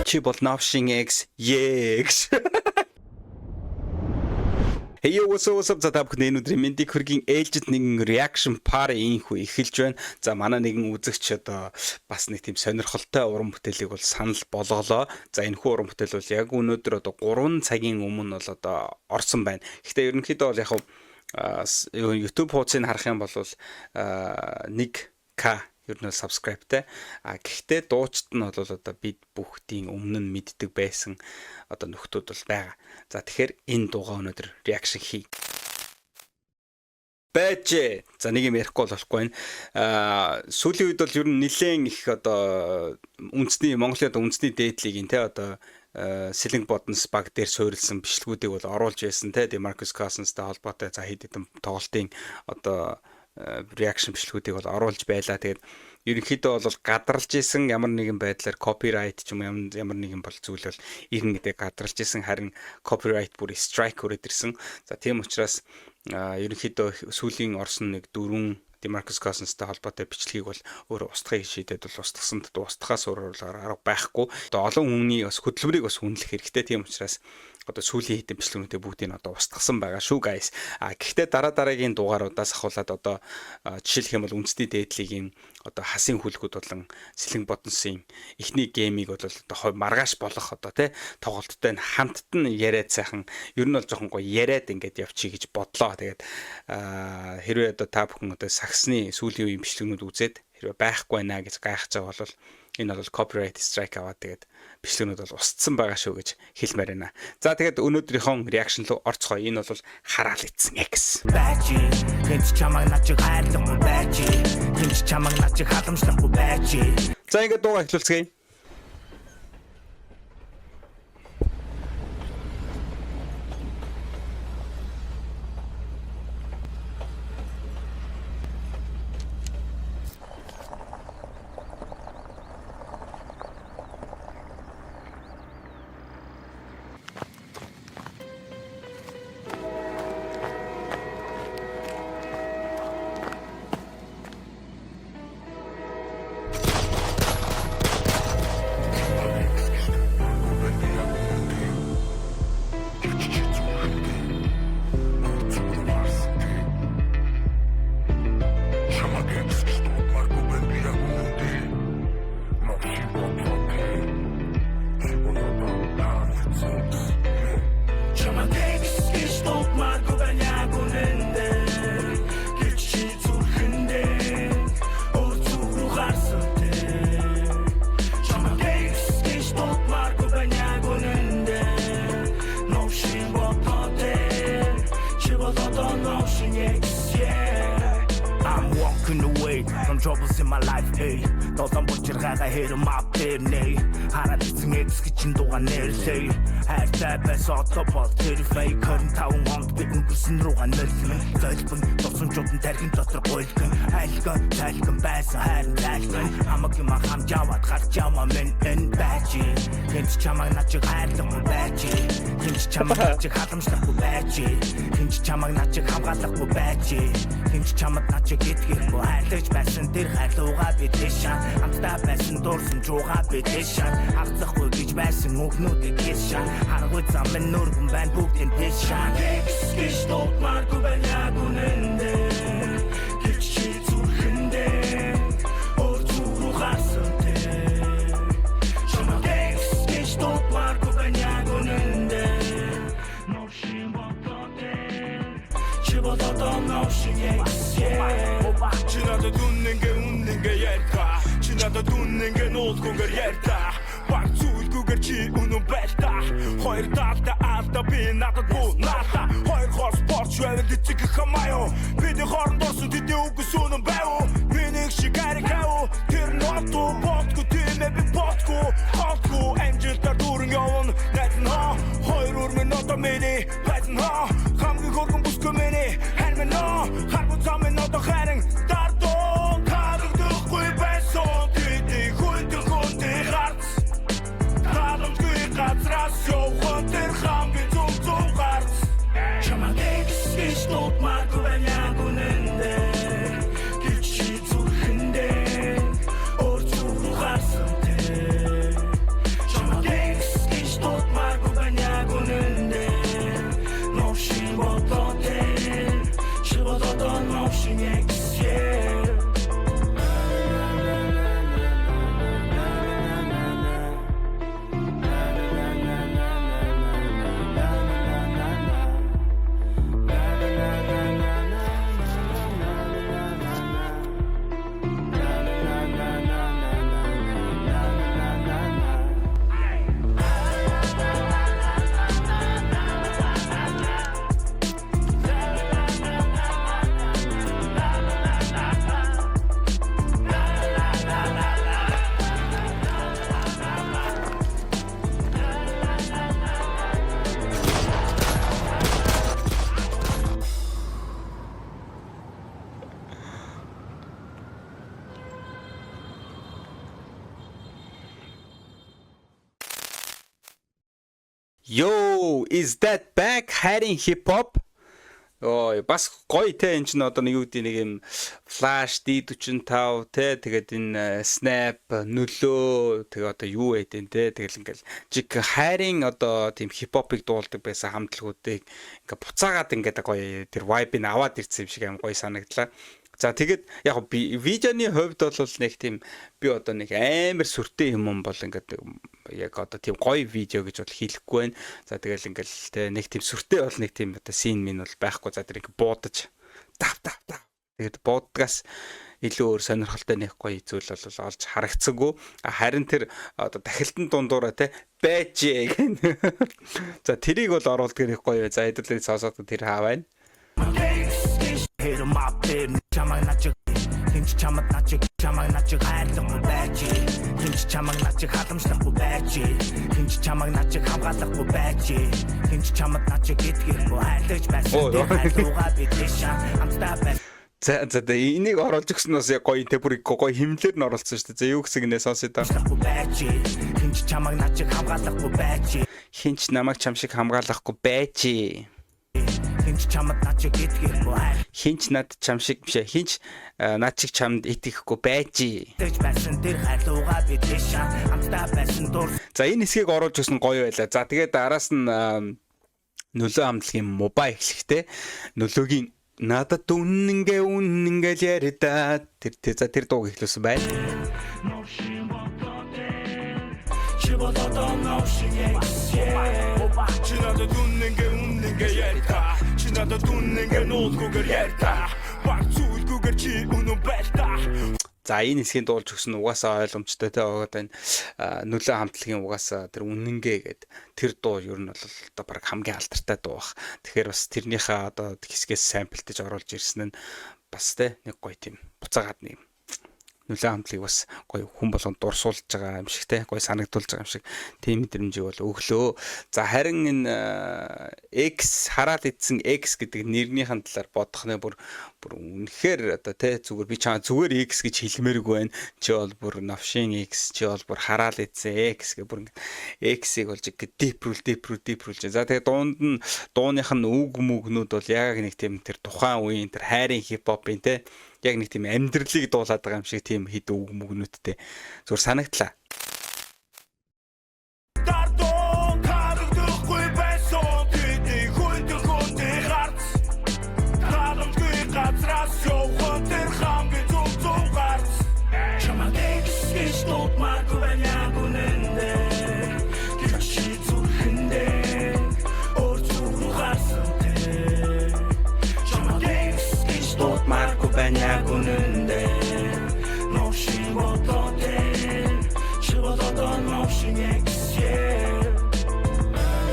Чи бол Novshin X Yex. Hey yo, what's up? За та бүхэн өнөөдрийн мэндийг хүргийн ээлжид нэгэн reaction party инхүү эхэлж байна. За манай нэгэн үзэгч одоо бас нэг тийм сонирхолтой уран бүтээлийг бол санал болголоо. За энэхүү уран бүтээл бол яг өнөөдөр одоо 3 цагийн өмнө бол одоо орсон байна. Гэхдээ ерөнхийдөө бол яг YouTube хуудсыг харах юм бол 1K ер нь subscribe-тай. Гэхдээ дуучид нь бол одоо бид бүгдийн өмнө нь мэддэг байсан одоо нөхдүүд бол байгаа. За тэгэхээр энэ дуугаа өнөөдөр reaction хий. Бэж. За нэг юм ярихгүй болохгүй байна. Сүүлийн үед бол ер нь нэлээд их одоо Монголын үндэсний дээдлийг те одоо Selling Buttons баг дээр суурилсан бичлэгүүдийг бол оруулж байсан те Demarcus Cousins-тай холбоотой за хэд хэдэн тоглолтын одоо reaction бичлэгүүдийг бол оруулж байлаа. Тэгээд ерөнхийдөө бол гадралж исэн ямар нэгэн байдлаар copyright ч юм ямар нэгэн бол зүйл бол ирнэ гэдэг гадралж исэн харин copyright бүр strike өрөөд ирсэн. За тийм учраас ерөнхийдөө сүүлийн орсон нэг 4 Demarcus Cousins-тай холбоотой бичлэгийг бол өөрөө устгахыг шийдээд бол устгасанд устгахаас өөр арга байхгүй. Одоо олон хүний бас хөдөлмөрийг бас үнэлэх хэрэгтэй. Тийм учраас одоо сүүлийн хэдэн бичлэгүүдээ бүгдийг одоо устгасан байгаа шүү guys. Гэхдээ дараагийн дугааруудаас ахуулаад одоо жишээлх юм бол үндэсний дээдлигийн одоо хасын хүлгүүд болон Selling Buttons-ийн эхний геймийг бол одоо маргааш болох одоо тий тоглолттой хамтд нь яриад сайхан ер нь бол жоохон гоё яриад ингээд явчих гэж бодлоо. Тэгээд хэрвээ одоо та бүхэн одоо сагсны сүүлийн үеийн бичлэгнүүд үзээд хэрвээ байхгүй байна гэж гайхаж байгаа бол энэ бол copyright strike аваад тэгээд бичлэгнүүд бол устсан байгаа шүү гэж хэлмээр байна. За тэгээд өнөөдрийнхөө reaction руу орцгоё. Энэ бол хараал ицсэн X. За ингээд дуугаа эхлүүлцгээе. From troubles in my life, hey. Those I'm watching, I hit them up, hey. Хараад ицэн X гэж дуугаа нэрсэй. Хайртай байсан отопол тэр fake 25 онд бидэн гүсэн руугаа нэрсэн. Золбон тосомжууд тархин дотор гойлгон. Айлган байсан хайр тайлган. Хамаг юм хамж аваад гарч яваа мен энэ бачи. Хинч чамаг начиг хайрлахгүй бачи. Хинч чамаг начиг халамжлахгүй бачи. Хинч чамаг начиг хамгаалахгүй бачи. Хинч чамд начиг итгэхгүй хайрлаж байсан тэр хайрлуугаа бид дэшаа. Хамтдаа байсан дуурсан жуугаа бид дэшаа. Хагцахгүй гэж байсан мөхнүүдийг хийшаа. Харахгүй зам мен нүргэн байна бүгдийн дэшаа. Гэж тотмааргүй байна яг үнэндээ. Гэж чи зүрхэндээ. Өөр зүг рүү гарсан дээ. Чамаг гэж тотмааргүй байна яг үнэндээ. Новшин бодоодээ. Чи бодоодоо новшин Чи надад үнэнгээ ярьтаа. Чи надад үнэнгээ нуулгүйгээр ярьтаа. Баг зүйлгүйгээр чи үнэн байлтаа. Хоёр талдаа алдаа би надад буунаата. Хоёр хор спорт швэвэр дэцэг хамааё. Бидний хооронд орсон тэдний үгс үнэн байв. Би нэг шиг харикав. Тэр ноту бодгүй тиймээ би бодгүй. Хотгүй амжилтаар дүүрэн явна. Найдан хаа. Хоёр өрмөн одоо миний байсан хаа. Хамгийн хөргөн бүсгүй миний хармын ноо. Харгуу замын одоо харин дардуу. Кадагдахгүй байсан. Тэдний хүндэн гарц. Халамжгүй газраас явхан тэр хамгийн зүг гарц. Чамаг гэж тотмааргүй байна яг үнэндээ. Гэж чи зүрхэндээ. Өөр зүг рүү гарсан дээ. Чамаг Motion X, yeah. Yo, is that back hiding hip hop? Ой, бас гоё те энэ ч одоо нэг юу гэдэг нэг юм Flash D45 те тэгээд энэ Snap нөлөө тэгээд одоо юу байдэн те тэгэл ингээл жиг хайрын одоо тийм хип хопыг дуулдаг байсан хамтлагуудыг ингээ буцаагаад ингээ гоё тэр vibe-ыг аваад ирсэн юм шиг аим гоё санагдлаа. За тэгээд яг видеоны хувьд бол нэг тийм би одоо нэг амар сүртэй юм бол ингээд яг одоо тийм гоё видео гэж бол хийлэхгүй байна. За тэгэл ингээл те нэг тийм сүртэй бол нэг тийм одоо син минь бол байхгүй. За тэр ингээ буудаж тав. Тэгээд буудгаас илүү өөр сонирхолтой нэг гоё зүйл бол олж харагдсангүй. Харин тэр одоо дахилтан дундуура те байжээ гэн. За тэрийг бол оруулдаг нэг гоё. За хэдүүлээ сонсоод тэр хааваа. Hit 'em up, chamang nachig, hинч чамд nachig, chamang nachig хайрлахгүй байж, хинч чамаг nachig халамжлахгүй байж, хинч чамаг nachig хамгаалахгүй байж, хинч чамд nachig гэдгийггүй хайрлаж байсан. Хайрлуугаа бидэшаа амтаа байж. За энийг оруулж өгснөөс яг гоё те бүр гоё химлэр нь оролцсон шүү дээ. За юу гэсэн гинэ сонсё та. Хинч чамаг nachig хамгаалахгүй байж, хинч намайг чам шиг хамгаалахгүй байж. Хинч чамд начиг итгэхгүй хинч над чам шиг биш хинч над чиг чамд итгэхгүй байж. За энэ хэсгийг оруулж өгсөн гоё байлаа. За тэгээд араас нь нөлөө хамтлагийн мобай эхлэхтэй нөлөөгийн надад үнэнгээл ярида тэр дууг эхлүүлсэн байна. За энэ хэсгийн дуулж өгсөн угаасаа ойлгомжтой те одоо энэ нөлөө хамтлагийн угаасаа тэр үнэнгээ гээд тэр дуу ер нь бол одоо баг хамгийн алдартай дуу бах. Тэгэхээр бас тэрнийхээ одоо хэсгээс самплтэж оруулж ирсэн нь бас те нэг гоё тийм буцаагаад нэг нөлөө хамтлагийг бас гоё хүн болгонд дурсуулж байгаа юм шиг те гоё санагдуулж байгаа юм шиг тийм мэдрэмжийг бол өглөө. За харин энэ X хараад идсэн X гэдэг нэрнийхэн талаар бодох нэ бүр үнэхээр одоо те зүгээр би чаа зүгээр X гэж хэлмээргүй байна. Чи бол бүр новшин X, чи бол бүр хараал идсэн X гэх бүр X-ийг болж deep-рүүлж. За тэгээ дууных нь үг мөгнүүд бол яг нэг тийм тэр тухайн үеийн тэр хайрын хип-хопын те яг нэг тийм амьдралыг дуулаад байгаа юм шиг тийм хэд үг мөгнүүдтэй зүгээр санагдлаа.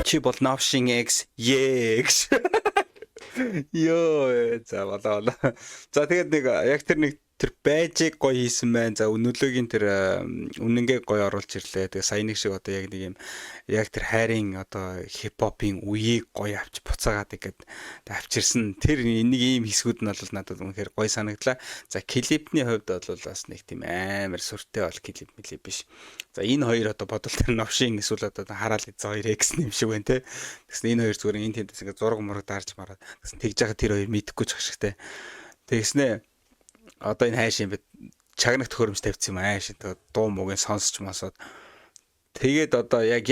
Чи бол Novshin X X. Йоо за болоо. За тэгээд нэг яг тэр байжийг гоё хийсэн байна. За нөлөөгийн тэр үнэнгээ гоё оруулж ирлээ. Тэгээ сая нэг шиг одоо яг нэг юм яг тэр хайрын одоо хипхопын үеийг гоё авч буцаагаад игээд авчирсан. Тэр нэг ийм хэсгүүд нь бол надад үнэхээр гоё санагдлаа. За клипний хувьд бол бас нэг тийм амар сүртэй бол клип биш. За энэ хоёр одоо бодвол тэр Novshin эсвэл одоо хараал эзэн хоёр X юм шиг байна те. Тэгсэн энэ хоёр зүгээр энэ тэмдээс ингээ зураг мураг даарж мараад. Тэгсэн тэгж яхад тэр хоёр мэдхгүй ч ашигтай. Тэгснэ одоо энэ хайш юм бэ чагнах төхөөрөмж тавьсан юм ааш тэгээ дуу муугийн сонсч масаад тэгээд одоо яг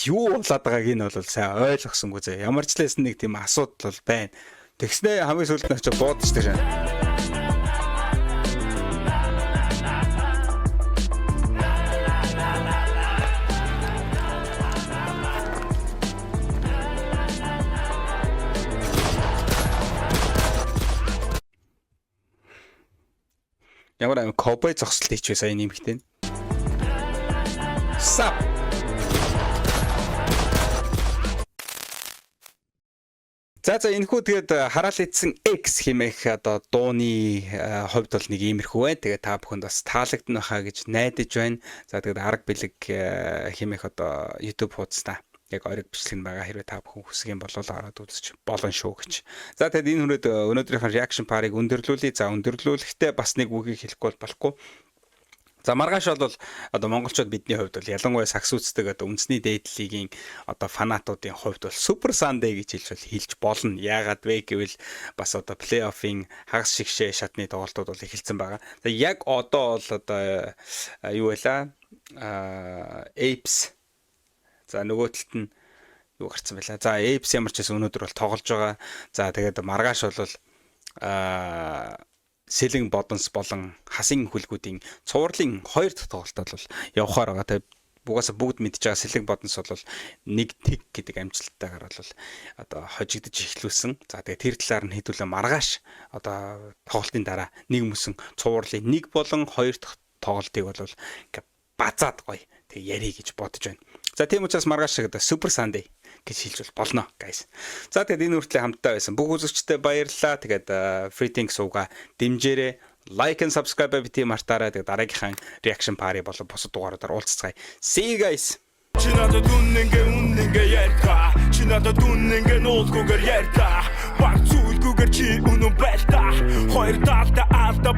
юу болоод байгааг энэ бол сайн ойлгосонгүй зэ ямар ч лээс нэг тийм асуудал бол байна. Тэгснэ хамгийн сүүлд нь очиж буудчихдаг шээ. Ямар аим ковбой зогсолт хийчихвэ сая нэмэгтэй. Сап. За энэхүү тэгээд хараал идсэн X хэмээх одоо дууны хувьд бол нэг иймэрхүү байна. Тэгээд та бүхэнд бас таалагдана хаа гэж найдаж байна. За тэгээд арга бэлэг хэмээх одоо YouTube хуудастай яг ориг бичлэг нь байгаа. Хэрвээ та бүхэн хүсэх юм бол ороод үзэж болно шүү гэж. За тэгээд энэ хүрээд өнөөдрийнхөө reaction парыг өндөрлүүлье. За өндөрлүүлэхдээ бас нэг үгийг хэлэхгүй болохгүй. За маргааш бол одоо монголчууд бидний хувьд бол ялангуяа сакс үздэг одоо үндэсний дээдлигийн одоо фанатуудын хувьд бол Super Sunday гэж хэлж болно. Яагаад вэ гэвэл бас одоо плей-оффын хагас шигшээ шатны тоглолтууд бол эхэлсэн байгаа. За яг одоо бол одоо юу байла? Apes. За нөгөө талд нь юу гарсан байла? За Apes ямар ч байсан өнөөдөр бол тоглож байгаа. За тэгээд маргааш бол Сэлэн Бодонс болон Хасын хүлгүүдийн цувралын 2 дахь тоглолтод бол явахаар байгаа. Тэгээд бугаасаа бүгд мэдж байгаа Сэлэн Бодонс бол 1-1 гэдэг амжилттайгаар бол одоо хожигдож эхлүүлсэн. За тэгээд тэр талаар нь хэдүүлээ маргааш одоо тоглолтын дараа нэг мөсөн цувралын 1 болон 2 дахь тоглолтыг бол ингээ базаад гоё тэг ярий гэж бодож байна. За тийм учраас маргааш одоо Super Sunday гэж хэлж болно guys. За тэгээд энэ хүртэл хамтдаа байсан. Бүх үзэгчдэд баярлалаа. Тэгээд Freeting сууга дэмжээрэй. Like and subscribe бити мартаарай. Тэгээд дараагийнхаа reaction пари болон бусад дугааруудаар уулзцгаая. See you guys. Чи надад үнэнгээ ярьта. Чи надад үнэнгээ нуулгүйгээр ярьта. Баг зүйлгүйгээр чи үнэн байлта. Хоёр талдаа алда